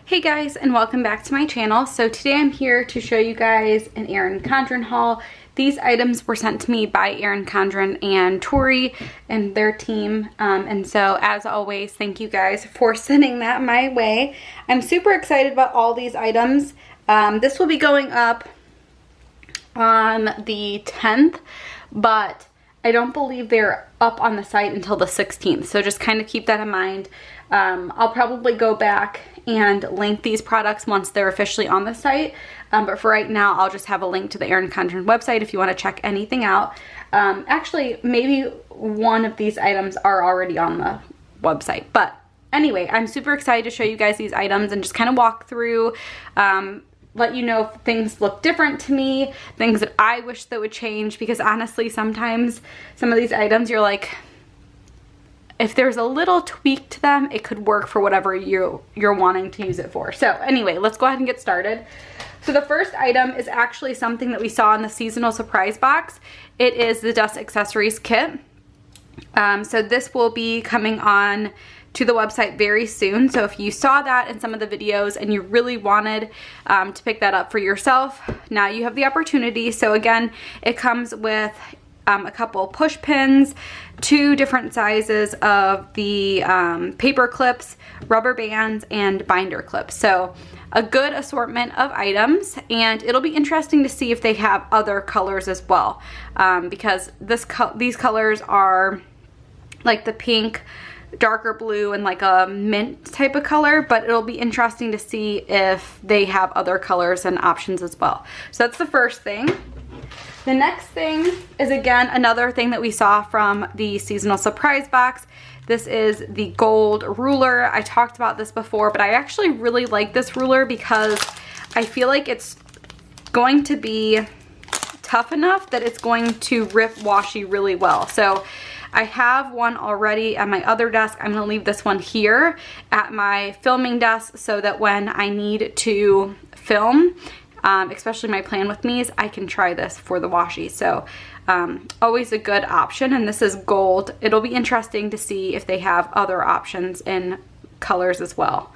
Hey guys, and welcome back to my channel. So today I'm here to show you guys an Erin Condren haul. These items were sent to me by Erin Condren and Tori and their team. And so as always, thank you guys for sending that my way. I'm super excited about all these items. This will be going up on the 10th, but I don't believe they're up on the site until the 16th. So just kind of keep that in mind. I'll probably go back and link these products once they're officially on the site. But for right now, I'll just have a link to the Erin Condren website if you want to check anything out. Actually, maybe one of these items are already on the website. But anyway, I'm super excited to show you guys these items and just kind of walk through, let you know if things look different to me, things that I wish that would change, because honestly, sometimes some of these items you're like, if there's a little tweak to them, it could work for whatever you're wanting to use it for. So anyway, let's go ahead and get started. So the first item is actually something that we saw in the seasonal surprise box. It is the dust accessories kit. So this will be coming on to the website very soon. So if you saw that in some of the videos and you really wanted to pick that up for yourself, now you have the opportunity. So again, it comes with a couple push pins, 2 different sizes of the paper clips, rubber bands, and binder clips. So a good assortment of items, and it'll be interesting to see if they have other colors as well, because these colors are like the pink, darker blue, and like a mint type of color, but it'll be interesting to see if they have other colors and options as well. So that's the first thing. The next thing is, again, another thing that we saw from the seasonal surprise box. This is the gold ruler. I talked about this before, but I actually really like this ruler because I feel like it's going to be tough enough that it's going to rip washi really well. So I have one already at my other desk. I'm going to leave this one here at my filming desk so that when I need to film, especially my plan with me's, I can try this for the washi. So always a good option, and this is gold. It'll be interesting to see if they have other options in colors as well.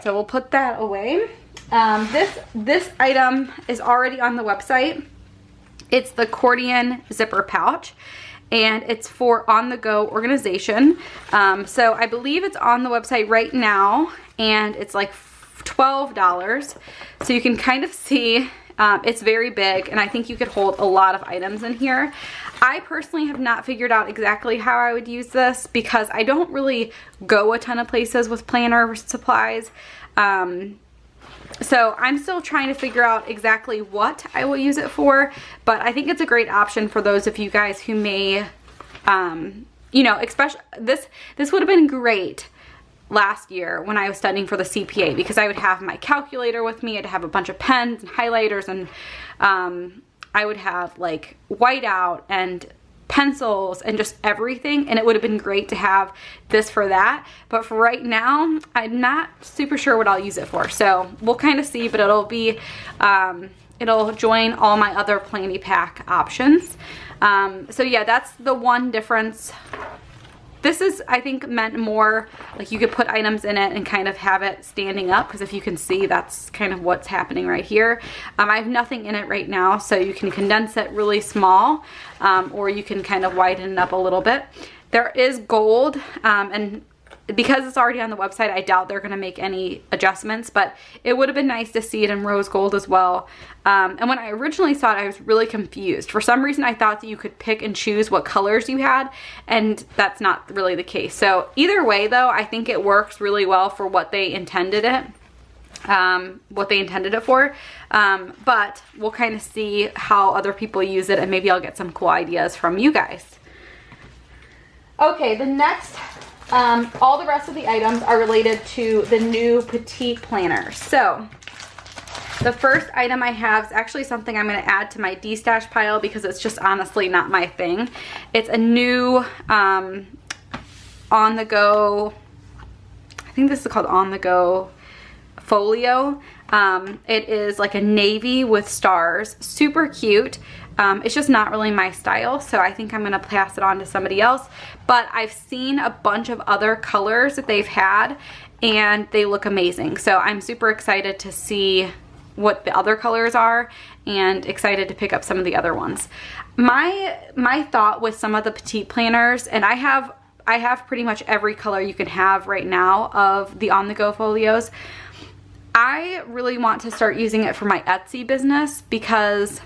So we'll put that away. This item is already on the website. It's the accordion zipper pouch, and it's for on-the-go organization. So I believe it's on the website right now, and it's like $12. So you can kind of see it's very big, and I think you could hold a lot of items in here. I personally have not figured out exactly how I would use this because I don't really go a ton of places with planner supplies. So I'm still trying to figure out exactly what I will use it for, but I think it's a great option for those of you guys who may, you know, especially this would have been great last year when I was studying for the CPA, because I would have my calculator with me, I'd have a bunch of pens and highlighters, and I would have like whiteout and pencils and just everything, and it would have been great to have this for that. But for right now, I'm not super sure what I'll use it for, so we'll kind of see, but it'll be it'll join all my other planny pack options. So yeah, that's the one difference. This is, I think, meant more like you could put items in it and kind of have it standing up, because if you can see, that's kind of what's happening right here. I have nothing in it right now, so you can condense it really small, or you can kind of widen it up a little bit. There is gold, and because it's already on the website, I doubt they're going to make any adjustments, but it would have been nice to see it in rose gold as well. And when I originally saw it, I was really confused. For some reason, I thought that you could pick and choose what colors you had, and that's not really the case. So either way, though, I think it works really well for what they intended it. For. But we'll kind of see how other people use it, and maybe I'll get some cool ideas from you guys. Okay, the next... all the rest of the items are related to the new Petite planner. So the first item I have is actually something I'm going to add to my de-stash pile because it's just honestly not my thing. It's a new on-the-go, I think this is called on-the-go folio. It is like a navy with stars, super cute. It's just not really my style, so I think I'm going to pass it on to somebody else. But I've seen a bunch of other colors that they've had, and they look amazing. So I'm super excited to see what the other colors are and excited to pick up some of the other ones. My thought with some of the Petite planners, and I have pretty much every color you can have right now of the On The Go folios. I really want to start using it for my Etsy business because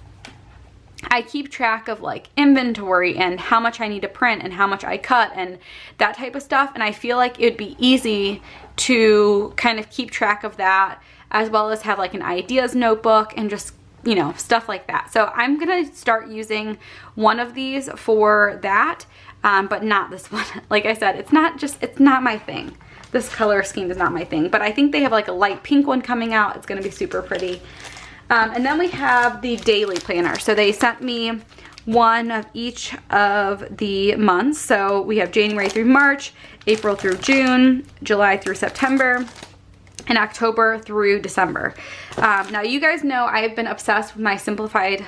I keep track of like inventory and how much I need to print and how much I cut and that type of stuff, and I feel like it'd be easy to kind of keep track of that, as well as have like an ideas notebook and just, you know, stuff like that. So I'm gonna start using one of these for that, but not this one. Like I said, it's not my thing. This color scheme is not my thing, but I think they have like a light pink one coming out. It's gonna be super pretty. And then we have the daily planner. So they sent me one of each of the months. So we have January through March, April through June, July through September, and October through December. Now you guys know I have been obsessed with my simplified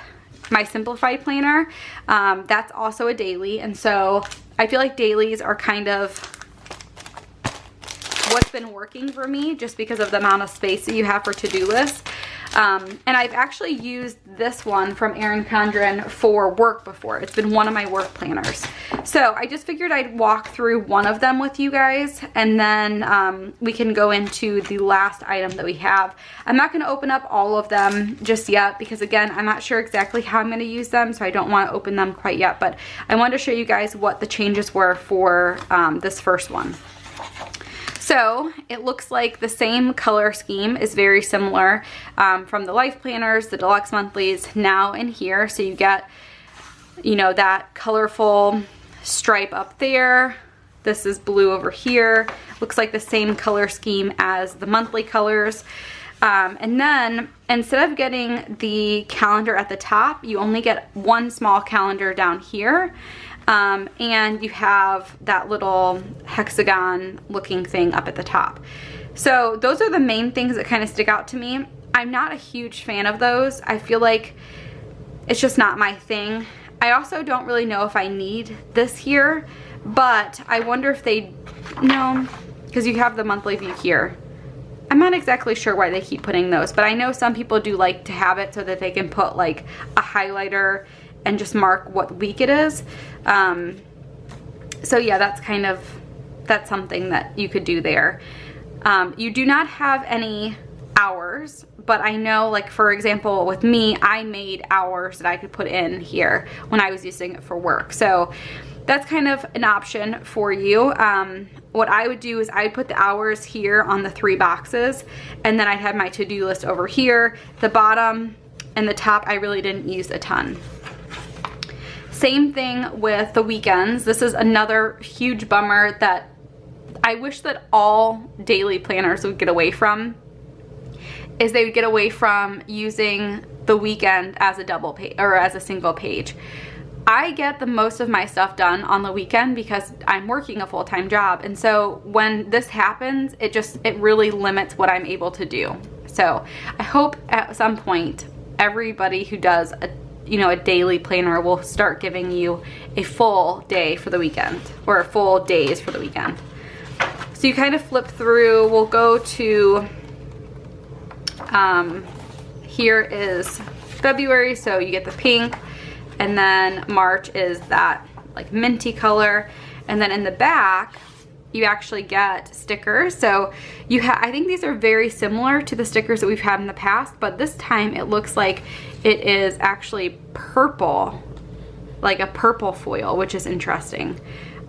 planner. That's also a daily, and so I feel like dailies are kind of what's been working for me just because of the amount of space that you have for to-do lists. And I've actually used this one from Erin Condren for work before. It's been one of my work planners. So I just figured I'd walk through one of them with you guys, and then we can go into the last item that we have. I'm not going to open up all of them just yet because, again, I'm not sure exactly how I'm going to use them, so I don't want to open them quite yet. But I wanted to show you guys what the changes were for this first one. So it looks like the same color scheme is very similar from the life planners, the deluxe monthlies, now in here. So you get, you know, that colorful stripe up there. This is blue over here. Looks like the same color scheme as the monthly colors. And then instead of getting the calendar at the top, you only get one small calendar down here. And you have that little hexagon looking thing up at the top. So those are the main things that kind of stick out to me. I'm not a huge fan of those. I feel like it's just not my thing. I also don't really know if I need this here, but I wonder if they, no, because you have the monthly view here. I'm not exactly sure why they keep putting those, but I know some people do like to have it so that they can put like a highlighter and just mark what week it is. So yeah, that's something that you could do there. You do not have any hours, but I know, like, for example, with me, I made hours that I could put in here when I was using it for work. So that's kind of an option for you. What I would do is I'd put the hours here on the 3 boxes, and then I'd have my to-do list over here. The bottom and the top, I really didn't use a ton. Same thing with the weekends. This is another huge bummer that I wish that all daily planners would get away from, is they would get away from using the weekend as a double page or as a single page. I get the most of my stuff done on the weekend because I'm working a full-time job, and so when this happens, it really limits what I'm able to do. So I hope at some point everybody who does a daily planner will start giving you a full day for the weekend, or full days for the weekend. So you kind of flip through. We'll go to, here is February, so you get the pink, and then March is that like minty color, and then in the back you actually get stickers. So I think these are very similar to the stickers that we've had in the past, but this time it looks like it is actually purple, like a purple foil, which is interesting.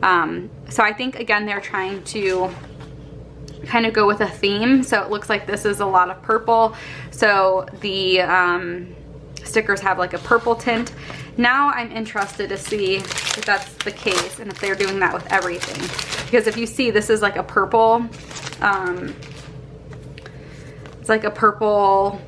So I think, again, they're trying to kind of go with a theme. So it looks like this is a lot of purple. So the stickers have like a purple tint. Now I'm interested to see if that's the case and if they're doing that with everything. Because if you see, this is like a purple, it's like a purple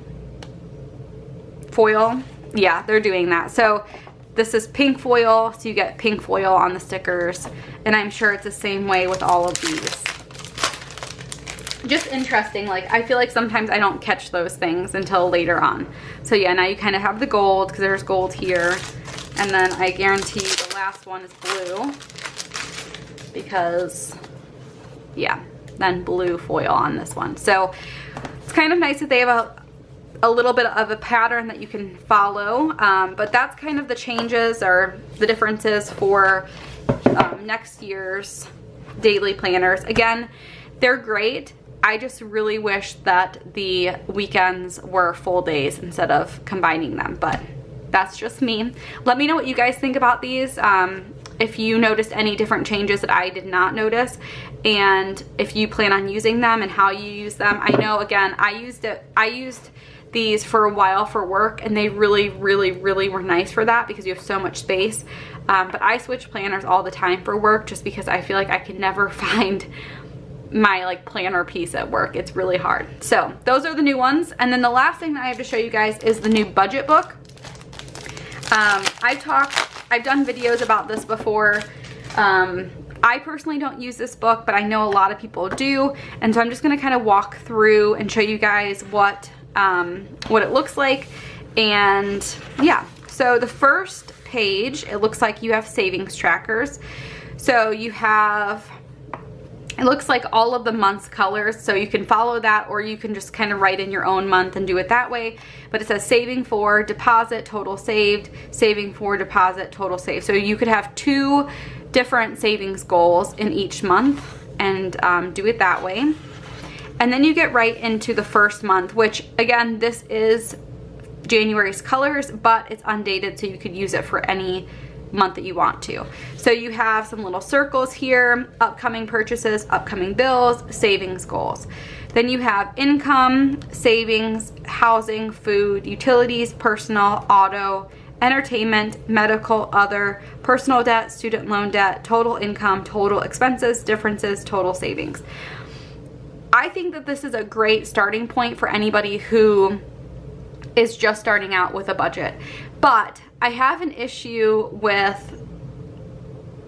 foil. Yeah, they're doing that. So this is pink foil, so you get pink foil on the stickers, and I'm sure it's the same way with all of these. Just interesting. Like, I feel like sometimes I don't catch those things until later on. So yeah, now you kind of have the gold, because there's gold here, and then I guarantee the last one is blue, because yeah, than blue foil on this one. So it's kind of nice that they have a little bit of a pattern that you can follow, but that's kind of the changes or the differences for next year's daily planners. Again, they're great. I just really wish that the weekends were full days instead of combining them, but that's just me. Let me know what you guys think about these. If you noticed any different changes that I did not notice, and if you plan on using them and how you use them. I know, again, I used these for a while for work, and they really were nice for that because you have so much space. But I switch planners all the time for work just because I feel like I can never find my like planner piece at work. It's really hard. So those are the new ones. And then the last thing that I have to show you guys is the new budget book. I've done videos about this before. I personally don't use this book, but I know a lot of people do. And so I'm just gonna kind of walk through and show you guys what it looks like. And yeah, so the first page, it looks like you have savings trackers. So you have, it looks like all of the month's colors, so you can follow that, or you can just kind of write in your own month and do it that way. But it says saving for, deposit, total saved, saving for, deposit, total saved. So you could have 2 different savings goals in each month and do it that way. And then you get right into the first month, which again, this is January's colors, but it's undated, so you could use it for any month that you want to. So you have some little circles here: upcoming purchases, upcoming bills, savings goals. Then you have income, savings, housing, food, utilities, personal, auto, entertainment, medical, other, personal debt, student loan debt, total income, total expenses, differences, total savings. I think that this is a great starting point for anybody who is just starting out with a budget. But I have an issue with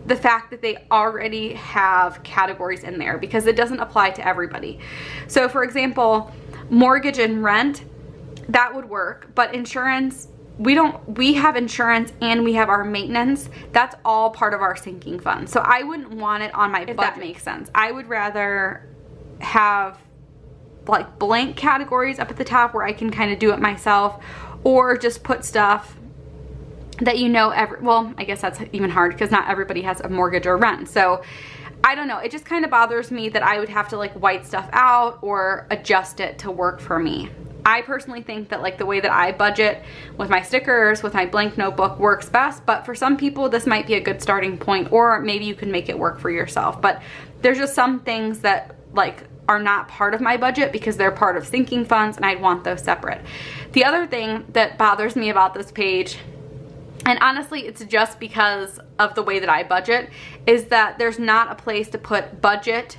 the fact that they already have categories in there because it doesn't apply to everybody. So for example, mortgage and rent, that would work, but insurance, we have insurance and we have our maintenance. That's all part of our sinking fund. So I wouldn't want it on my budget, if that makes sense. I would rather have like blank categories up at the top where I can kind of do it myself, or just put stuff that you know well, I guess that's even hard because not everybody has a mortgage or rent. So I don't know, it just kind of bothers me that I would have to like white stuff out or adjust it to work for me. I personally think that like the way that I budget with my stickers, with my blank notebook works best, but for some people this might be a good starting point, or maybe you can make it work for yourself. But there's just some things that like are not part of my budget because they're part of sinking funds, and I'd want those separate. The other thing that bothers me about this page, and honestly it's just because of the way that I budget, is that there's not a place to put budget,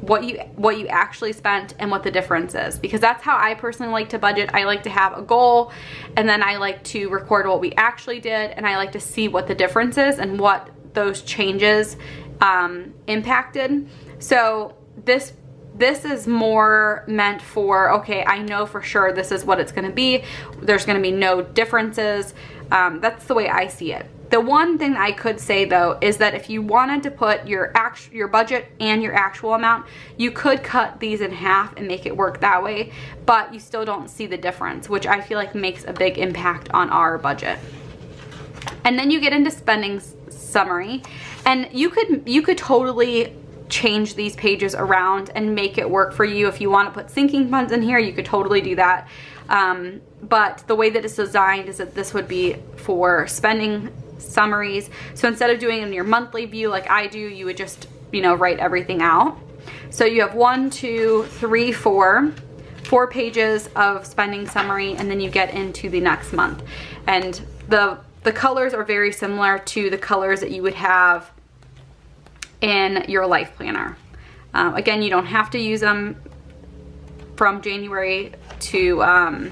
what you actually spent, and what the difference is, because that's how I personally like to budget. I like to have a goal, and then I like to record what we actually did, and I like to see what the difference is and what those changes impacted. So this is more meant for, okay, I know for sure this is what it's going to be. There's going to be no differences. That's the way I see it. The one thing I could say though is that if you wanted to put your budget and your actual amount, you could cut these in half and make it work that way, but you still don't see the difference, which I feel like makes a big impact on our budget. And then you get into spending summary, and you could totally change these pages around and make it work for you. If you want to put sinking funds in here, you could totally do that. But the way that it's designed is that this would be for spending summaries. So instead of doing it in your monthly view like I do, you would just, you know, write everything out. So you have 1, 2, 3, 4 pages of spending summary, and then you get into the next month. And the colors are very similar to the colors that you would have in your life planner. Again, you don't have to use them from January to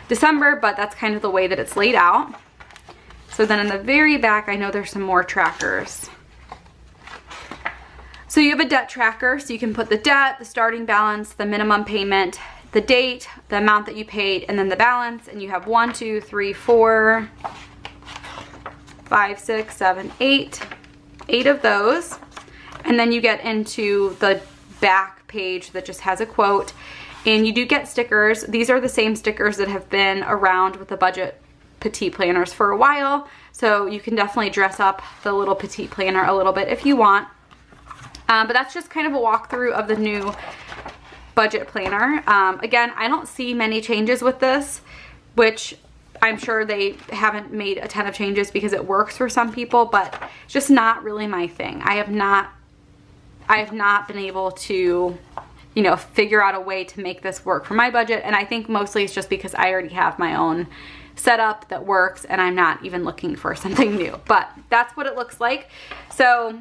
December, but that's kind of the way that it's laid out. So then in the very back, I know there's some more trackers. So you have a debt tracker, so you can put the debt, the starting balance, the minimum payment, the date, the amount that you paid, and then the balance. And you have 1, 2, 3, 4, 5, 6, 7, 8 of those. And then you get into the back page that just has a quote. And you do get stickers. These are the same stickers that have been around with the budget Petite planners for a while. So you can definitely dress up the little Petite planner a little bit if you want. But that's just kind of a walkthrough of the new budget planner. Again, I don't see many changes with this, which I'm sure they haven't made a ton of changes because it works for some people, but it's just not really my thing. I have not been able to, you know, figure out a way to make this work for my budget. And I think mostly it's just because I already have my own setup that works and I'm not even looking for something new, but that's what it looks like. So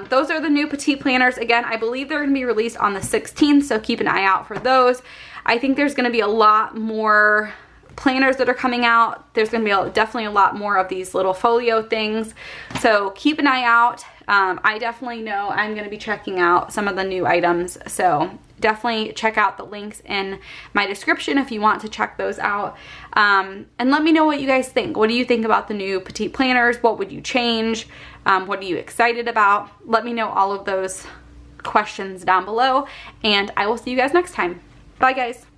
those are the new Petite planners. Again, I believe they're gonna be released on the 16th, so keep an eye out for those. I think there's gonna be a lot more planners that are coming out. There's gonna be definitely a lot more of these little folio things, so keep an eye out. I definitely know I'm gonna be checking out some of the new items, so definitely check out the links in my description if you want to check those out. And let me know what you guys think. What do you think about the new Petite planners? What would you change? What are you excited about? Let me know all of those questions down below, and I will see you guys next time. Bye guys.